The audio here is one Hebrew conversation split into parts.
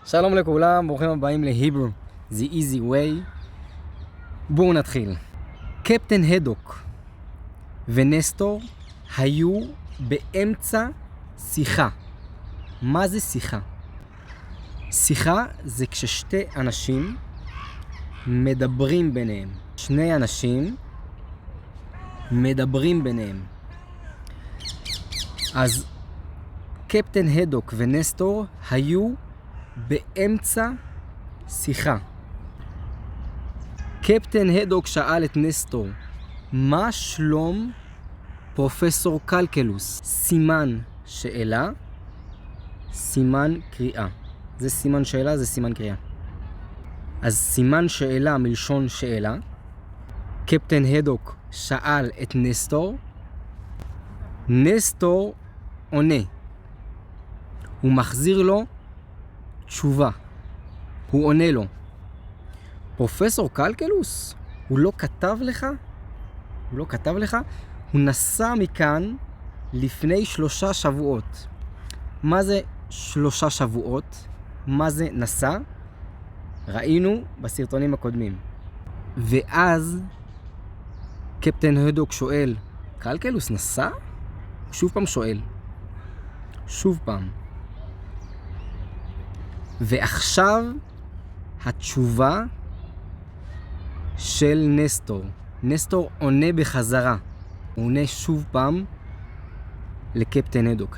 שלום לכולם, ברוכים הבאים להיברו, The Easy Way. בואו נתחיל. קפטן הדוק ונסטור היו באמצע שיחה. מה זה שיחה? שיחה זה כששתי אנשים מדברים ביניהם. שני אנשים מדברים ביניהם. אז קפטן הדוק ונסטור היו באמצע שיחה. קפטן הדוק שאל את נסטור, מה שלום פרופסור קלקלוס? סימן שאלה, סימן קריאה. זה סימן שאלה, זה סימן קריאה. אז סימן שאלה מלשון שאלה. קפטן הדוק שאל את נסטור, נסטור עונה. הוא מחזיר לו תשובה. הוא עונה לו, פרופסור קלקלוס, הוא לא כתב לך? הוא לא כתב לך? הוא נסע מכאן לפני 3 שבועות. מה זה 3 שבועות? מה זה נסע? ראינו בסרטונים הקודמים. ואז קפטן הדוק שואל, קלקלוס נסע? הוא שוב פעם שואל. שוב פעם. ועכשיו התשובה של נסטור. נסטור עונה בחזרה. הוא עונה שוב פעם לקפטן הדוק.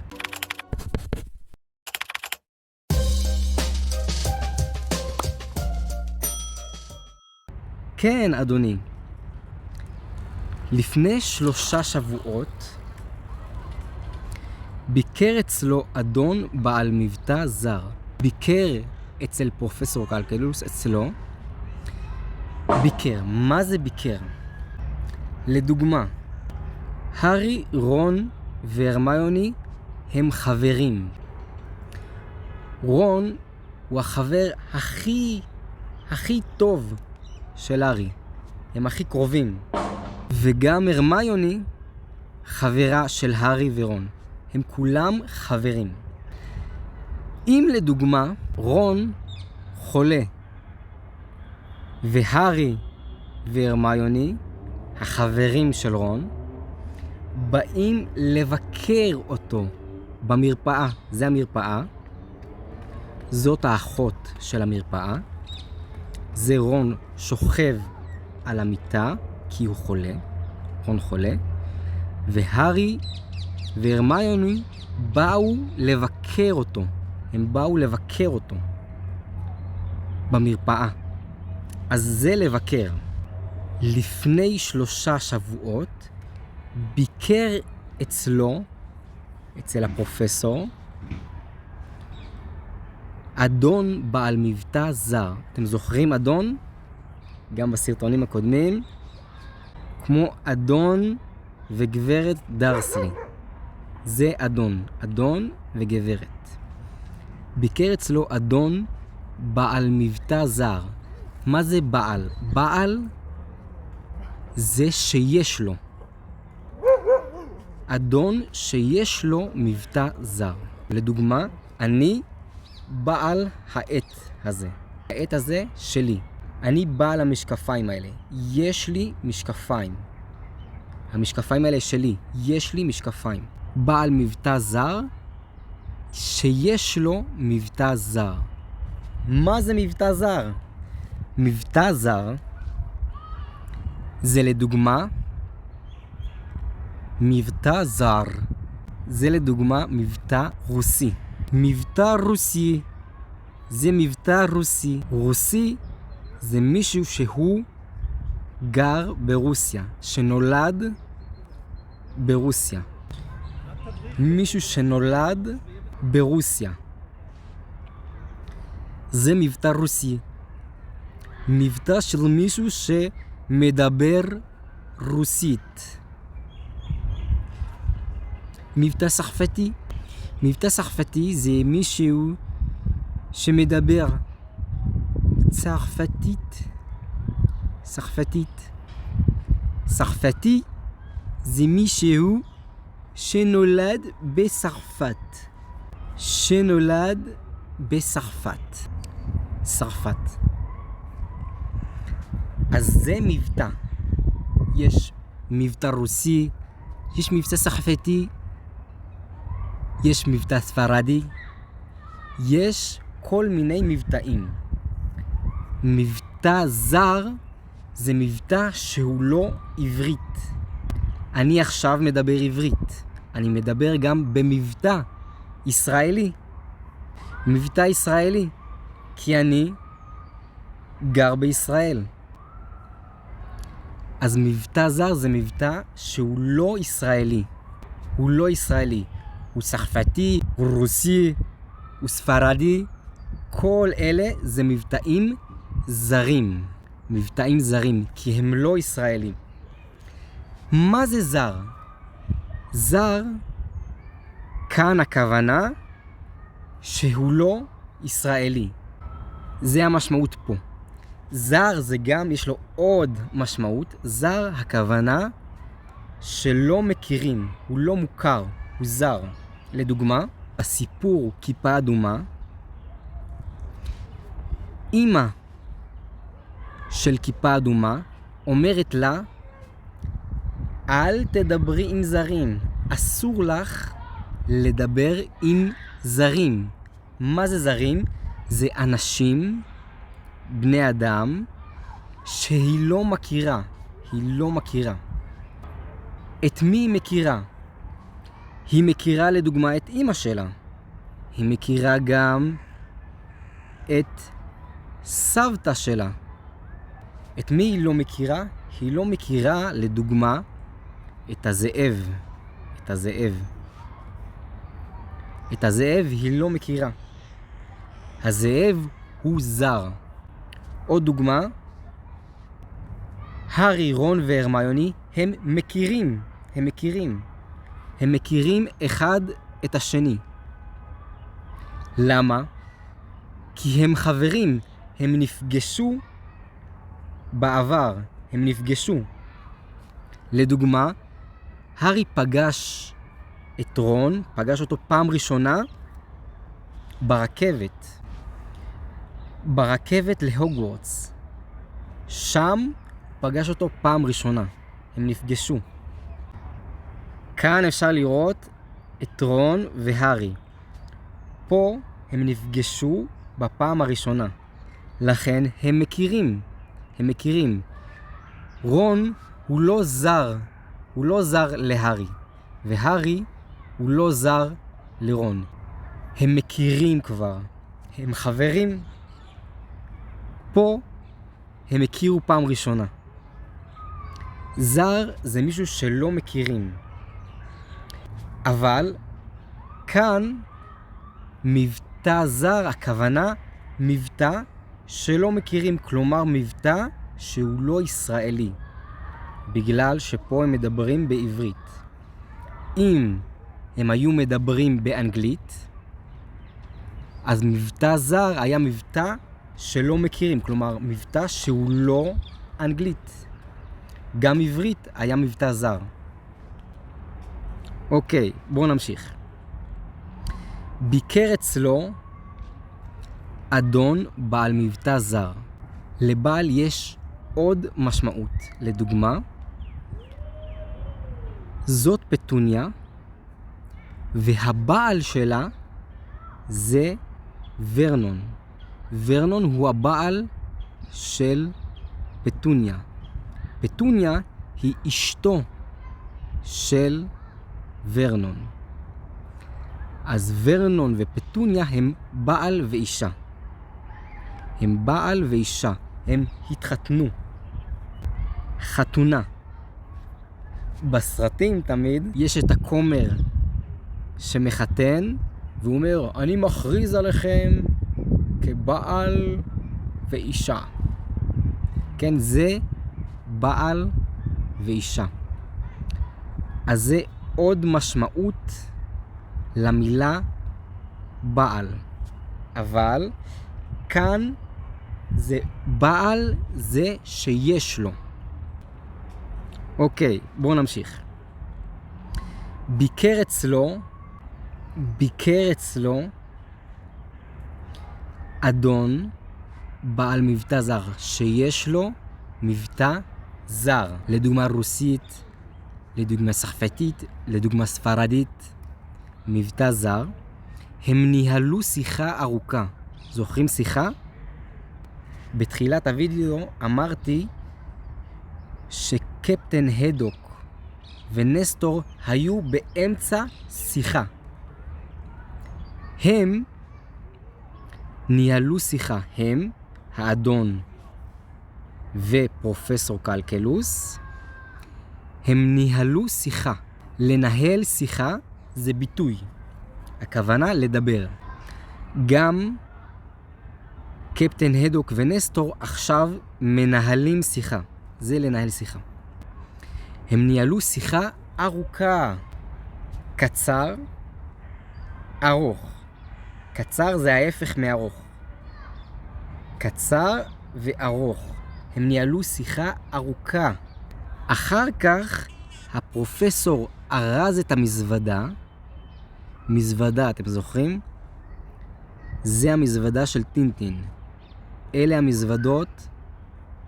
כן, אדוני. לפני 3 שבועות ביקר אצלו אדון בעל מבטא זר. ביקר אצל פרופסור קלקלוס, אצלו. ביקר. מה זה ביקר? לדוגמה, הארי, רון והרמיוני הם חברים. רון הוא החבר הכי טוב של הארי. הם הכי קרובים. וגם הרמיוני חברה של הארי ורון. הם כולם חברים. אם לדוגמה רון חולה והארי והרמיוני, החברים של רון, באים לבקר אותו במרפאה. זה המרפאה. זאת האחות של המרפאה. זה רון שוכב על המיטה כי הוא חולה. רון חולה. והארי והרמיוני באו לבקר אותו. הם באו לבקר אותו במרפאה. אז זה לבקר. לפני 3 שבועות ביקר אצלו, אצל הפרופסור, אדון בעל מבטא זר. אתם זוכרים אדון? גם בסרטונים הקודמים. כמו אדון וגברת דרסלי. זה אדון. אדון וגברת. ביקר אצלו אדון בעל מבטא זר. מה זה בעל? בעל זה שיש לו. אדון שיש לו מבטא זר. לדוגמה, אני בעל העט הזה. העט הזה שלי. אני בעל המשקפיים האלה. יש לי משקפיים. המשקפיים האלה שלי. יש לי משקפיים. בעל מבטא זר שיש לו מבטא זר. מה זה מבטא זר? מבטא זר זה לדוגמה מבטא זר. זה לדוגמה מבטא רוסי. מבטא רוסי זה מבטא רוסי. רוסי זה מישהו שהוא גר ברוסיה, שנולד ברוסיה. מישהו שנולד ברוסיה. זה מבטא רוסי. מבטא של מישהו שמדבר רוסית. מבטא צרפתי. מבטא צרפתי זה מישהו שמדבר צרפתית. צרפתית. צרפתי זה מישהו שנולד בצרפת. שנולד בצרפת. צרפת. אז זה מבטא. יש מבטא רוסי, יש מבטא צרפתי, יש מבטא ספרדי, יש כל מיני מבטאים. מבטא זר זה מבטא שהוא לא עברית. אני עכשיו מדבר עברית. אני מדבר גם במבטא ישראלי. מבטא ישראלי. כי אני גר בישראל. אז מבטא זר זה מבטא שהוא לא ישראלי. הוא לא ישראלי. הוא צרפתי, הוא רוסי, הוא ספרדי. כל אלה זה מבטאים זרים. מבטאים זרים, כי הם לא ישראלים. מה זה זר? זר, כאן הכוונה שהוא לא ישראלי. זה המשמעות פה. זר זה גם, יש לו עוד משמעות. זר הכוונה שלא מכירים, הוא לא מוכר, הוא זר. לדוגמה, הסיפור כיפה אדומה, אמא של כיפה אדומה אומרת לה, אל תדברי עם זרים, אסור לך לדבר עם זרים. מה זה זרים? זה אנשים, בני אדם, שהיא לא מכירה. היא לא מכירה. את מי היא מכירה? היא מכירה לדוגמה את אמא שלה. היא מכירה גם את סבתא שלה. את מי היא לא מכירה? היא לא מכירה לדוגמה את הזאב. את הזאב. את הזאב היא לא מכירה. הזאב הוא זר. עוד דוגמה, הארי, רון והרמיוני הם מכירים. הם מכירים. הם מכירים אחד את השני. למה? כי הם חברים. הם נפגשו בעבר. הם נפגשו. לדוגמה, הארי פגש את רון, פגש אותו פעם ראשונה ברכבת. ברכבת להוגוורטס. שם פגש אותו פעם ראשונה. הם נפגשו. כאן אפשר לראות את רון והארי. פה הם נפגשו בפעם הראשונה. לכן הם מכירים. הם מכירים. רון הוא לא זר. הוא לא זר להארי. והארי הוא לא זר לרון. הם מכירים כבר. הם חברים. פה הם הכירו פעם ראשונה. זר זה מישהו שלא מכירים. אבל כאן מבטא זר, הכוונה מבטא שלא מכירים, כלומר מבטא שהוא לא ישראלי. בגלל שפה הם מדברים בעברית. אם הם היו מדברים באנגלית, אז מבטא זר היה מבטא שלא מכירים, כלומר מבטא שהוא לא אנגלית. גם עברית היה מבטא זר. אוקיי, בואו נמשיך. ביקר אצלו אדון בעל מבטא זר. לבעל יש עוד משמעות. לדוגמה, זאת פטוניה, והבעל שלה זה ורנון. ורנון הוא הבעל של פטוניה. פטוניה היא אשתו של ורנון. אז ורנון ופטוניה הם בעל ואישה. הם בעל ואישה. הם התחתנו. חתונה. בסרטים תמיד יש את הכומר שמחתן, והוא אומר, אני מכריז עליכם כבעל ואישה. כן, זה בעל ואישה. אז זה עוד משמעות למילה בעל. אבל כאן זה בעל זה שיש לו. אוקיי, בואו נמשיך. ביקר אצלו אדון בעל מבטא זר, שיש לו מבטא זר. לדוגמה רוסית, לדוגמה צרפתית, לדוגמה ספרדית. מבטא זר. הם ניהלו שיחה ארוכה. זוכרים שיחה? בתחילת הוידאו אמרתי שקפטן הדוק ונסטור היו באמצע שיחה. הם ניהלו שיחה. הם, האדון ופרופסור קלקלוס, הם ניהלו שיחה. לנהל שיחה זה ביטוי. הכוונה לדבר. גם קפטן הדוק ונסטור עכשיו מנהלים שיחה. זה לנהל שיחה. הם ניהלו שיחה ארוכה. קצר, ארוך. קצר זה ההפך מארוך. קצר וארוך. הם ניהלו שיחה ארוכה. אחר כך הפרופסור ארז את המזוודה. מזוודה, אתם זוכרים? זה המזוודה של טינטין. אלה המזוודות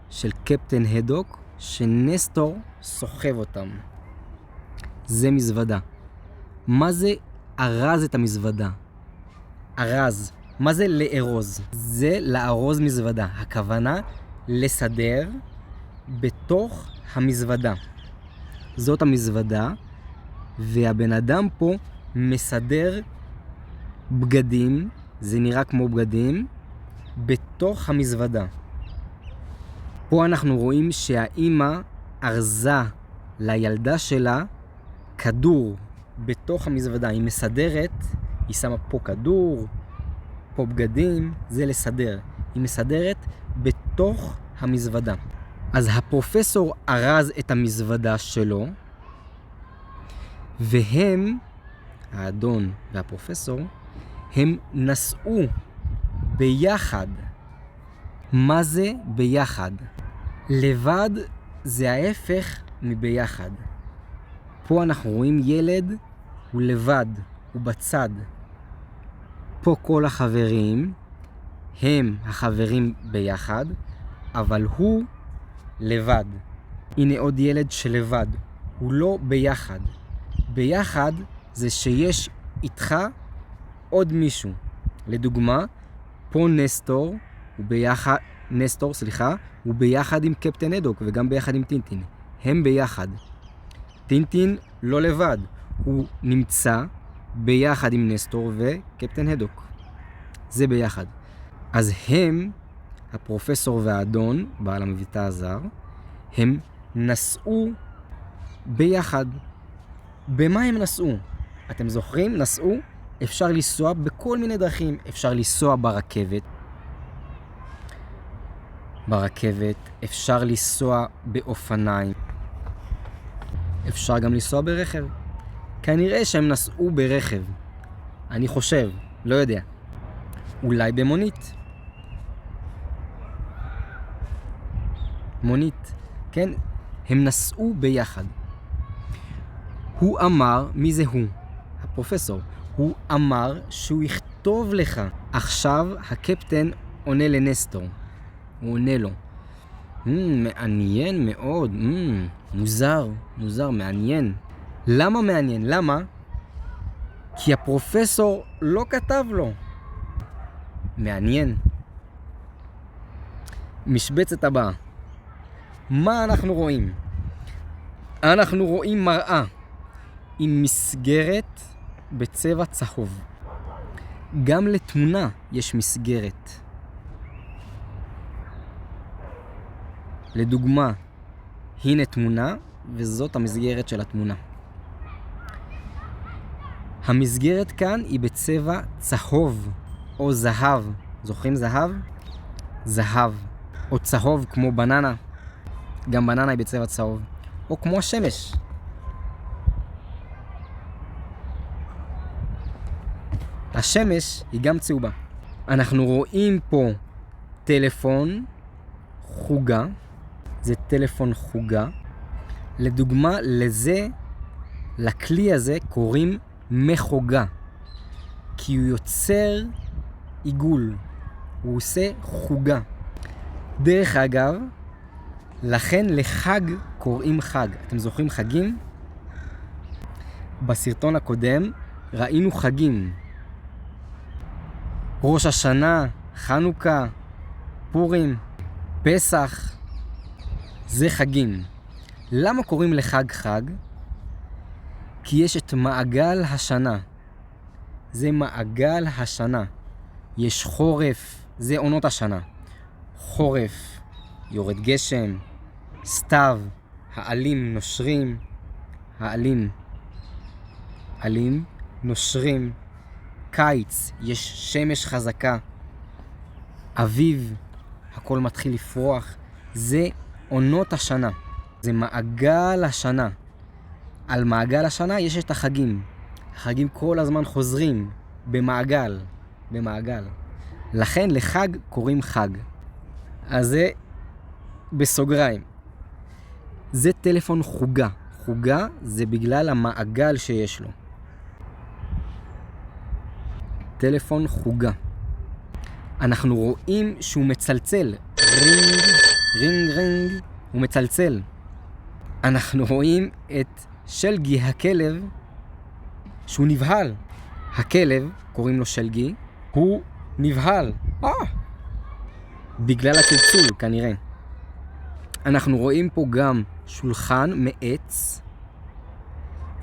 של קפטן הדוק שנסטור סוחב אותם. זה מזוודה. מה זה ארז את המזוודה? ארז. מה זה לארוז? זה לארוז מזוודה. הכוונה לסדר בתוך המזוודה. זאת המזוודה, והבן אדם פה מסדר בגדים, זה נראה כמו בגדים, בתוך המזוודה. פה אנחנו רואים שהאימא ארזה לילדה שלה כדור בתוך המזוודה. היא מסדרת, היא שמה פה כדור, פה בגדים, זה לסדר. היא מסדרת בתוך המזוודה. אז הפרופסור ארז את המזוודה שלו, והם, האדון והפרופסור, הם נסעו ביחד. מה זה ביחד? לבד זה ההפך מביחד. פה אנחנו רואים ילד הוא לבד, הוא בצד. פה כל החברים הם החברים ביחד, אבל הוא לבד. הנה עוד ילד שלבד, הוא לא ביחד. ביחד זה שיש איתך עוד מישהו. לדוגמה, פה נסטור הוא ביחד עם קפטן הדוק וגם ביחד עם טינטין. הם ביחד. טינטין לא לבד, הוא נמצא ביחד עם נסטור וקפטן הדוק. זה ביחד. אז הם, הפרופסור והאדון, בעל המבטא הזר, הם נסעו ביחד. במה הם נסעו? אתם זוכרים? נסעו? אפשר לנסוע בכל מיני דרכים. אפשר לנסוע ברכבת, אפשר לנסוע באופניים, אפשר גם לנסוע ברכב. כנראה שהם נסעו ברכב. אני חושב, לא יודע. אולי במונית. מונית, כן? הם נסעו ביחד. הוא אמר, מי זה הוא? הפרופסור. הוא אמר שהוא יכתוב לך. עכשיו הקפטן עונה לנסטור. הוא עונה לו. מעניין מאוד. מוזר, מעניין. למה מעניין? למה? כי הפרופסור לא כתב לו. מעניין. משבצת הבאה. מה אנחנו רואים? אנחנו רואים מראה עם מסגרת בצבע צהוב. גם לתמונה יש מסגרת. לדוגמה, הנה תמונה וזאת המסגרת של התמונה. המסגרת כאן היא בצבע צהוב או זהב. זוכרים זהב? זהב. או צהוב כמו בננה. גם בננה היא בצבע צהוב. או כמו השמש. השמש היא גם צהובה. אנחנו רואים פה טלפון חוגה. זה טלפון חוגה. לדוגמה, לכלי הזה קוראים מחוגה. כי הוא יוצר עיגול. הוא עושה חוגה. דרך אגב, לכן לחג קוראים חג. אתם זוכרים חגים? בסרטון הקודם ראינו חגים. ראש השנה, חנוכה, פורים, פסח. זה חגים. למה קוראים לחג חג? כי יש את מעגל השנה. זה מעגל השנה. יש חורף, זה עונות השנה. חורף, יורד גשם, סתיו, העלים נושרים, עלים נושרים, קיץ, יש שמש חזקה, אביב, הכל מתחיל לפרוח. זה עונות השנה, זה מעגל השנה. על מעגל השנה יש את החגים. החגים כל הזמן חוזרים במעגל. לכן לחג קוראים חג. אז זה בסוגריים. זה טלפון חוגה. חוגה זה בגלל המעגל שיש לו. טלפון חוגה. אנחנו רואים שהוא מצלצל. רינג, הוא מצלצל. אנחנו רואים את שלגי הכלב שהוא נבהל. הכלב, קוראים לו שלגי, הוא נבהל. בגלל הצלצול כנראה. אנחנו רואים פה גם שולחן מעץ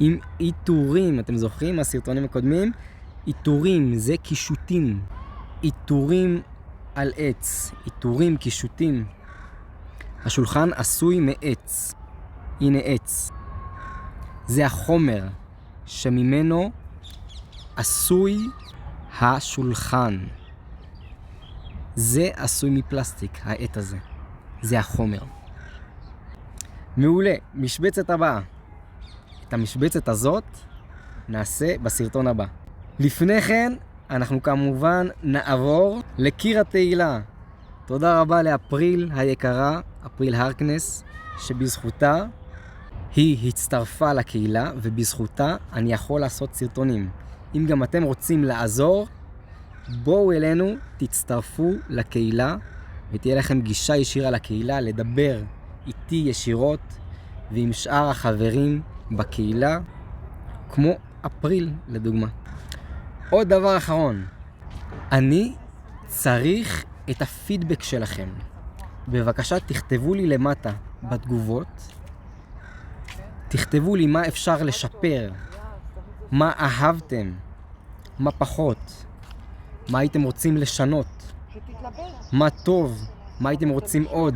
עם עיטורים. אתם זוכרים מהסרטונים הקודמים? עיטורים זה קישוטים. עיטורים על עץ. עיטורים, קישוטים. השולחן עשוי מעץ. הנה עץ. זה החומר שממנו עשוי השולחן. זה עשוי מפלסטיק, העט הזה. זה החומר. מעולה, משבצת הבאה. את המשבצת הזאת נעשה בסרטון הבא. לפני כן, אנחנו כמובן נעבור לקיר התהילה. תודה רבה לאפריל היקרה, אפריל הרקנס, שבזכותה היא הצטרפה לקהילה, ובזכותה אני יכול לעשות סרטונים. אם גם אתם רוצים לעזור, בואו אלינו, תצטרפו לקהילה, ותהיה לכם גישה ישירה לקהילה, לדבר איתי ישירות, ועם שאר החברים בקהילה, כמו אפריל לדוגמה. עוד דבר אחרון, אני צריך את הפידבק שלכם. בבקשה תכתבו לי למטה בתגובות, תכתבו לי מה אפשר לשפר, מה אהבתם, מה פחות, מה הייתם רוצים לשנות, מה טוב, מה הייתם רוצים עוד.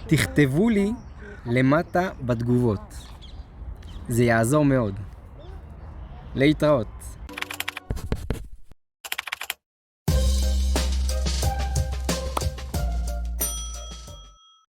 תכתבו לי למטה בתגובות. זה יעזור מאוד. להתראות.